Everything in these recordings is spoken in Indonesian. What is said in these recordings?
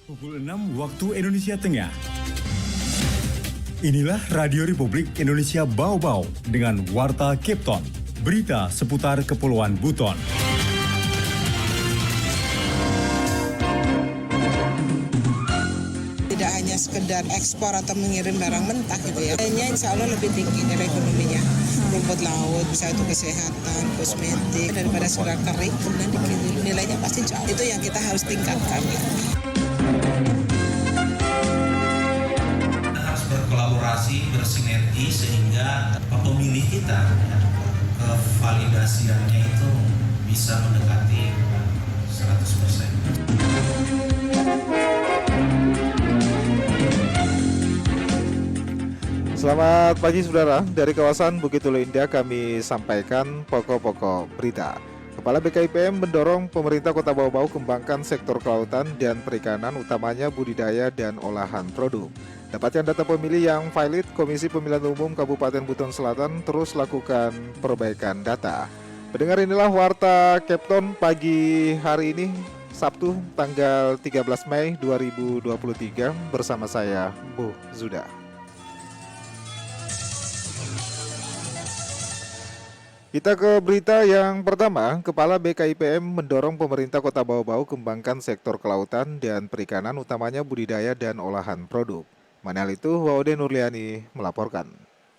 Pukul 6 waktu Indonesia Tengah. Inilah Radio Republik Indonesia Bau-Bau dengan Warta Kepton. Berita seputar Kepulauan Buton. Tidak hanya sekedar ekspor atau mengirim barang mentah gitu ya. Nilainya insya Allah lebih tinggi nilai ekonominya. Rumput laut, bisa itu kesehatan, kosmetik, daripada sekedar kering, kemudian dikirim nilainya pasti jauh. Itu yang kita harus tingkatkan. Kita harus berkolaborasi, bersinergi sehingga pemilih kita kevalidasiannya itu bisa mendekati 100%. Selamat pagi saudara, dari kawasan Bukit Hulu Indah kami sampaikan pokok-pokok berita. Kepala BKIPM mendorong pemerintah Kota Bau-Bau kembangkan sektor kelautan dan perikanan, utamanya budidaya dan olahan produk. Dapatkan data pemilih yang valid, Komisi Pemilihan Umum Kabupaten Buton Selatan terus lakukan perbaikan data. Pendengar, inilah Warta Kepton pagi hari ini, Sabtu tanggal 13 Mei 2023 bersama saya, Bu Zuda. Kita ke berita yang pertama. Kepala BKIPM mendorong pemerintah Kota Bau-Bau kembangkan sektor kelautan dan perikanan, utamanya budidaya dan olahan produk. Manal itu, Waude Nurliani melaporkan.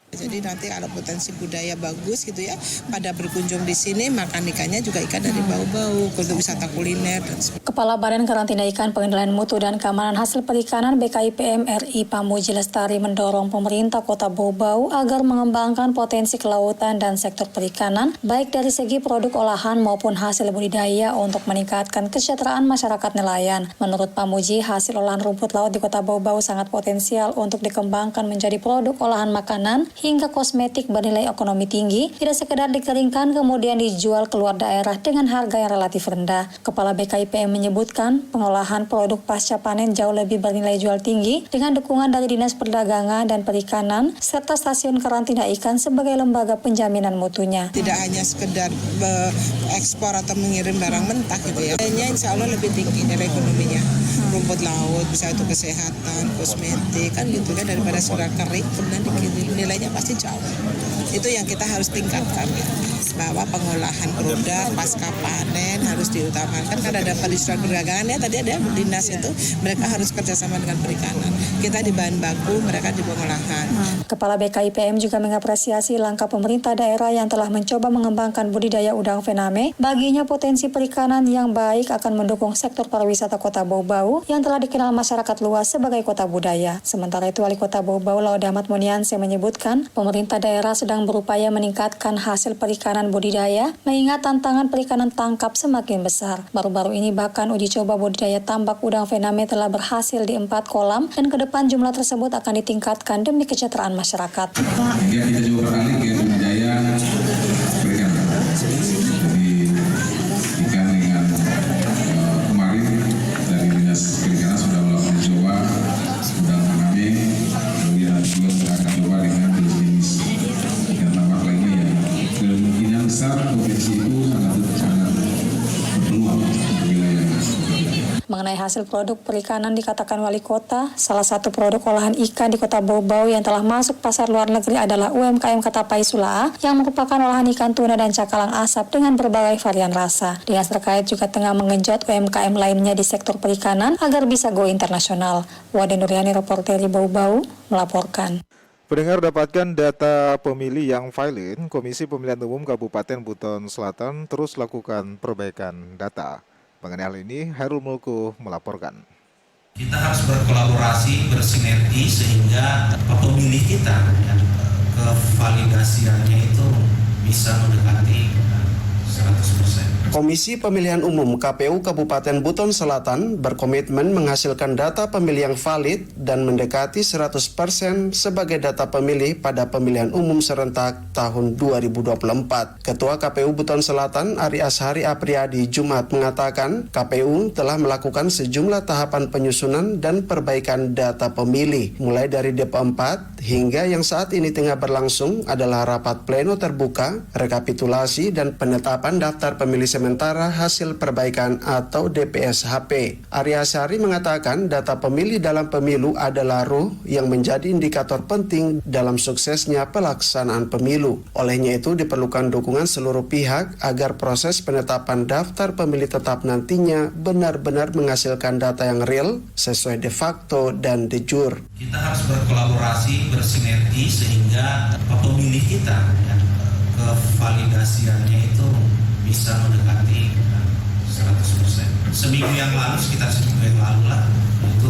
Jadi nanti kalau potensi budaya bagus gitu ya, pada berkunjung di sini makan ikannya juga ikan dari Bau-Bau, untuk wisata kuliner dan sebagainya. Kepala Badan Karantina Ikan Pengendalian Mutu dan Keamanan Hasil Perikanan BKIPM RI Pamuji Lestari mendorong pemerintah Kota Bau-Bau agar mengembangkan potensi kelautan dan sektor perikanan baik dari segi produk olahan maupun hasil budidaya untuk meningkatkan kesejahteraan masyarakat nelayan. Menurut Pamuji, hasil olahan rumput laut di Kota Bau-Bau sangat potensial untuk dikembangkan menjadi produk olahan makanan hingga kosmetik bernilai ekonomi tinggi, tidak sekedar dikeringkan kemudian dijual keluar daerah dengan harga yang relatif rendah. Kepala BKIPM menyebutkan pengolahan produk pasca panen jauh lebih bernilai jual tinggi dengan dukungan dari Dinas Perdagangan dan Perikanan serta stasiun karantina ikan sebagai lembaga penjaminan mutunya. Tidak hanya sekedar ekspor atau mengirim barang mentah gitu ya. Nilainya insya Allah lebih tinggi nilai ekonominya. Rumput laut, bisa itu kesehatan, kosmetik, kan gitu kan, daripada sekedar kering kemudian dikirim nilainya pasti jauh. Itu yang kita harus tingkatkan ya, bahwa pengolahan produk pasca panen harus diutamakan. Kan ada Dinas Perdagangan ya, tadi ada dinas itu, mereka harus kerjasama dengan perikanan. Kita di bahan baku, mereka di pengolahan. Kepala BKIPM juga mengapresiasi langkah pemerintah daerah yang telah mencoba mengembangkan budidaya udang faname. Baginya potensi perikanan yang baik akan mendukung sektor pariwisata Kota Bau-Bau yang telah dikenal masyarakat luas sebagai kota budaya. Sementara itu, Wali Kota Bau-Bau Laude Ahmad Munianse menyebutkan pemerintah daerah sedang berupaya meningkatkan hasil perikanan budidaya mengingat tantangan perikanan tangkap semakin besar. Baru-baru ini bahkan uji coba budidaya tambak udang faname telah berhasil di 4 kolam dan ke depan jumlah tersebut akan ditingkatkan demi kesejahteraan masyarakat. Hingga kita juga beralih ke budidaya perikanan. Jadi ikan dengan kemarin dari Dinas Perikanan sudah melakukan coba udang faname, kemudian juga kita akan coba dengan jenis ikan tambak lainnya ya. Kemungkinan besar potensi itu sangat berpeluang untuk wilayah. Mengenai hasil produk perikanan dikatakan Wali Kota, salah satu produk olahan ikan di Kota Bau-Bau yang telah masuk pasar luar negeri adalah UMKM Katapai Sulaa yang merupakan olahan ikan tuna dan cakalang asap dengan berbagai varian rasa. Dinas terkait juga tengah menggenjot UMKM lainnya di sektor perikanan agar bisa go internasional. Wade Nuriani, reporter di Bau-Bau, melaporkan. Pendengar, dapatkan data pemilih yang valid, Komisi Pemilihan Umum Kabupaten Buton Selatan terus lakukan perbaikan data. Mengenai hal ini, Hairul Mulku melaporkan. Kita harus berkolaborasi, bersinergi sehingga pemilih kita kevalidasiannya itu bisa mendekati 100%. Komisi Pemilihan Umum KPU Kabupaten Buton Selatan berkomitmen menghasilkan data pemilih yang valid dan mendekati 100% sebagai data pemilih pada pemilihan umum serentak tahun 2024. Ketua KPU Buton Selatan Ari Ashari Apriyadi Jumat mengatakan KPU telah melakukan sejumlah tahapan penyusunan dan perbaikan data pemilih, mulai dari DEP 4 hingga yang saat ini tengah berlangsung adalah rapat pleno terbuka, rekapitulasi dan penetapan penetapan daftar pemilih sementara hasil perbaikan atau DPSHP. Arya Sari mengatakan data pemilih dalam pemilu adalah ruh yang menjadi indikator penting dalam suksesnya pelaksanaan pemilu. Olehnya itu diperlukan dukungan seluruh pihak agar proses penetapan daftar pemilih tetap nantinya benar-benar menghasilkan data yang real, sesuai de facto dan de jure. Kita harus berkolaborasi, bersinergi sehingga pemilih kita kevalidasiannya itu bisa mendekati 100%. Seminggu yang lalu, sekitar seminggu yang lalu lah, itu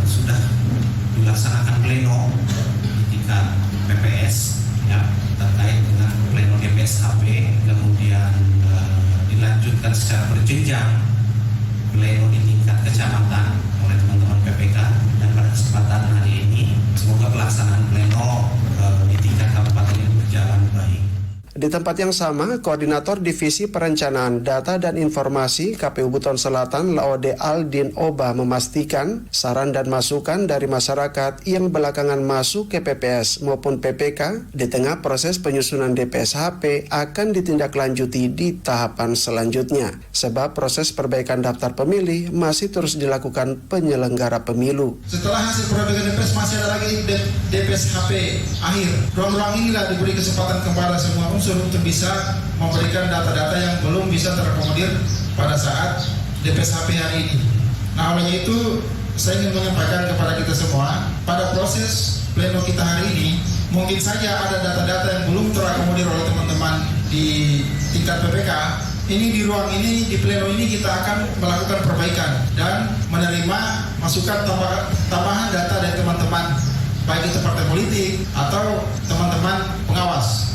sudah dilaksanakan pleno di tingkat PPS ya, terkait dengan pleno DPSHP, kemudian dilanjutkan secara berjenjang pleno di tingkat kecamatan oleh teman-teman PPK, dan pada kesempatan hari ini semoga pelaksanaan pleno di tingkat kabupaten ini berjalan baik. Di tempat yang sama, Koordinator Divisi Perencanaan Data dan Informasi KPU Buton Selatan Laode Aldin Oba memastikan saran dan masukan dari masyarakat yang belakangan masuk ke PPS maupun PPK di tengah proses penyusunan DPSHP akan ditindaklanjuti di tahapan selanjutnya. Sebab proses perbaikan daftar pemilih masih terus dilakukan penyelenggara pemilu. Setelah hasil perbaikan DPS masih ada lagi DPSHP akhir. Ruang-ruang inilah diberi kesempatan kepada semua unsur untuk bisa memberikan data-data yang belum bisa terakomodir pada saat DPSHP hari ini. Nah, oleh itu saya ingin menyampaikan kepada kita semua, pada proses pleno kita hari ini mungkin saja ada data-data yang belum terakomodir oleh teman-teman di tingkat PPK. Ini di ruang ini, di pleno ini kita akan melakukan perbaikan dan menerima masukan tambahan data dari teman-teman, baik itu partai politik atau teman-teman pengawas.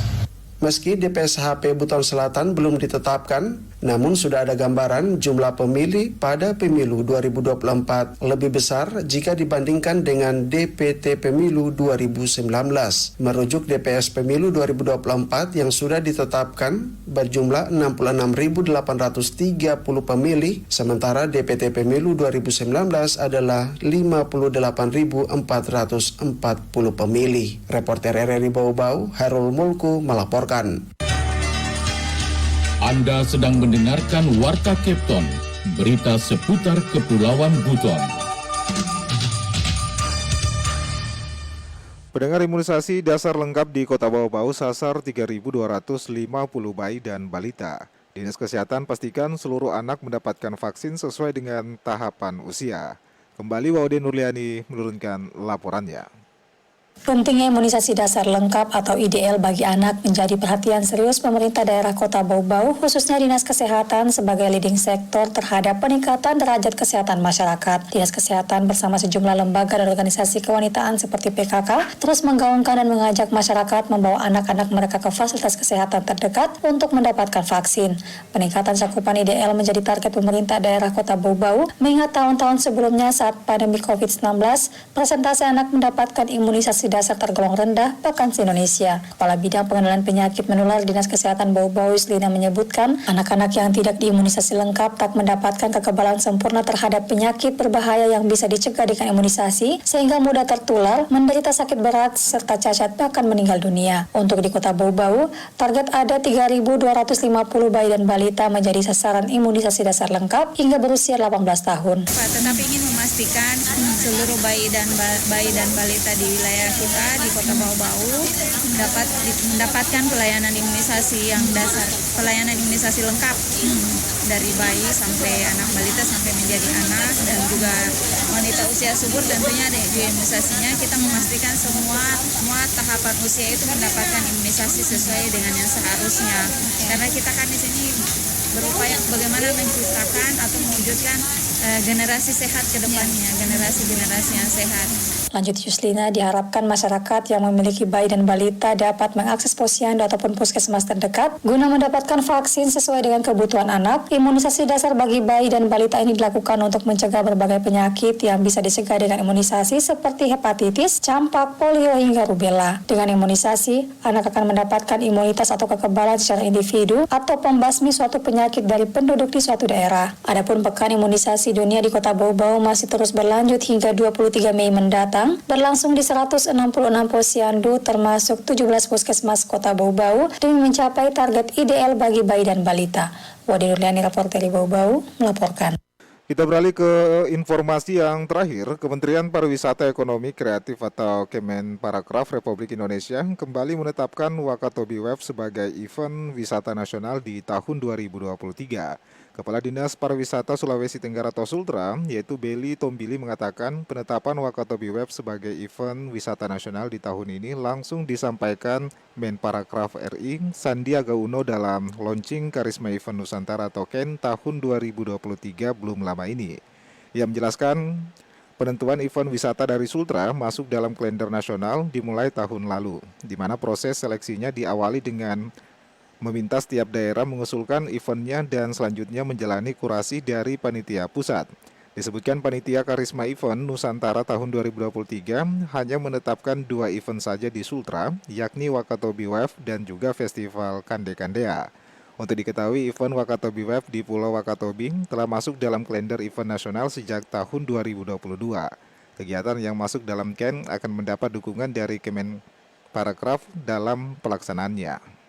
Meski DPSHP Buton Selatan belum ditetapkan, namun sudah ada gambaran jumlah pemilih pada pemilu 2024 lebih besar jika dibandingkan dengan DPT Pemilu 2019. Merujuk DPS Pemilu 2024 yang sudah ditetapkan berjumlah 66.830 pemilih, sementara DPT Pemilu 2019 adalah 58.440 pemilih. Reporter RRI Bau-Bau, Hairul Mulku melaporkan. Anda sedang mendengarkan Warta Kepton, berita seputar Kepulauan Buton. Pendengar, imunisasi dasar lengkap di Kota Bau-Bau sasar 3.250 bayi dan balita. Dinas Kesehatan pastikan seluruh anak mendapatkan vaksin sesuai dengan tahapan usia. Kembali Waude Nurliani menurunkan laporannya. Pentingnya imunisasi dasar lengkap atau IDL bagi anak menjadi perhatian serius pemerintah daerah Kota Bau-Bau, khususnya Dinas Kesehatan sebagai leading sektor terhadap peningkatan derajat kesehatan masyarakat. Dinas Kesehatan bersama sejumlah lembaga dan organisasi kewanitaan seperti PKK terus menggaungkan dan mengajak masyarakat membawa anak-anak mereka ke fasilitas kesehatan terdekat untuk mendapatkan vaksin. Peningkatan cakupan IDL menjadi target pemerintah daerah Kota Bau-Bau, mengingat tahun-tahun sebelumnya saat pandemi COVID-19, persentase anak mendapatkan imunisasi dasar tergolong rendah bahkan se-Indonesia. Kepala Bidang Pengendalian Penyakit Menular Dinas Kesehatan Bau-Bau Yuslina menyebutkan, anak-anak yang tidak diimunisasi lengkap tak mendapatkan kekebalan sempurna terhadap penyakit berbahaya yang bisa dicegah dengan imunisasi, sehingga mudah tertular, menderita sakit berat, serta cacat bahkan meninggal dunia. Untuk di Kota Bau-Bau, target ada 3.250 bayi dan balita menjadi sasaran imunisasi dasar lengkap hingga berusia 18 tahun. Tetapi ingin memastikan seluruh bayi dan balita di wilayah kita di Kota Bau-Bau mendapatkan pelayanan imunisasi yang dasar, pelayanan imunisasi lengkap dari bayi sampai anak balita sampai menjadi anak, dan juga wanita usia subur tentunya ada juga imunisasinya. Kita memastikan semua tahapan usia itu mendapatkan imunisasi sesuai dengan yang seharusnya, karena kita kan di sini berupaya bagaimana menciptakan atau mewujudkan generasi sehat ke depannya, generasi yang sehat. Lanjut Yuslina, diharapkan masyarakat yang memiliki bayi dan balita dapat mengakses posyandu ataupun puskesmas terdekat guna mendapatkan vaksin sesuai dengan kebutuhan anak. Imunisasi dasar bagi bayi dan balita ini dilakukan untuk mencegah berbagai penyakit yang bisa dicegah dengan imunisasi seperti hepatitis, campak, polio hingga rubella. Dengan imunisasi, anak akan mendapatkan imunitas atau kekebalan secara individu atau pembasmi suatu penyakit dari penduduk di suatu daerah. Adapun pekan imunisasi Dunia di Kota Bau-Bau masih terus berlanjut hingga 23 Mei mendatang, berlangsung di 166 posyandu termasuk 17 puskesmas Kota Bau-Bau demi mencapai target ideal bagi bayi dan balita. Wadi Nurliani, reporter dari Bau-Bau, melaporkan. Kita beralih ke informasi yang terakhir. Kementerian Pariwisata Ekonomi Kreatif atau Kemenparekraf Republik Indonesia kembali menetapkan Wakatobi Web sebagai event wisata nasional di tahun 2023. Kepala Dinas Pariwisata Sulawesi Tenggara atau Sultra, yaitu Beli Tombili, mengatakan penetapan Wakatobi Web sebagai event wisata nasional di tahun ini langsung disampaikan Menparekraf RI Sandiaga Uno dalam launching Karisma Event Nusantara atau KEN tahun 2023 belum lama ini. Ia menjelaskan penentuan event wisata dari Sultra masuk dalam kalender nasional dimulai tahun lalu, di mana proses seleksinya diawali dengan meminta setiap daerah mengusulkan eventnya dan selanjutnya menjalani kurasi dari panitia pusat. Disebutkan panitia Karisma Event Nusantara tahun 2023 hanya menetapkan 2 event saja di Sultra, yakni Wakatobi Wave dan juga Festival Kande-Kandea. Untuk diketahui, event Wakatobi Wave di Pulau Wakatobi telah masuk dalam kalender event nasional sejak tahun 2022. Kegiatan yang masuk dalam KEN akan mendapat dukungan dari Kemenparekraf dalam pelaksanaannya.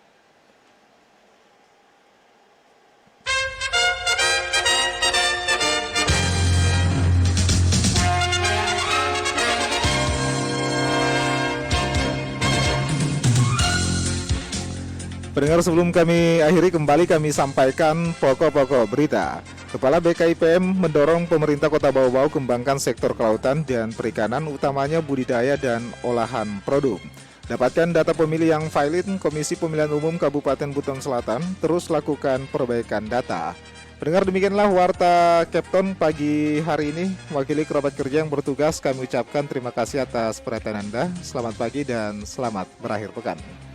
Pendengar, sebelum kami akhiri, kembali kami sampaikan pokok-pokok berita. Kepala BKIPM mendorong pemerintah Kota Bau-Bau kembangkan sektor kelautan dan perikanan, utamanya budidaya dan olahan produk. Dapatkan data pemilih yang valid, Komisi Pemilihan Umum Kabupaten Buton Selatan terus lakukan perbaikan data. Pendengar, demikianlah Warta Kepton pagi hari ini. Wakili kerabat kerja yang bertugas, kami ucapkan terima kasih atas perhatian Anda. Selamat pagi dan selamat berakhir pekan.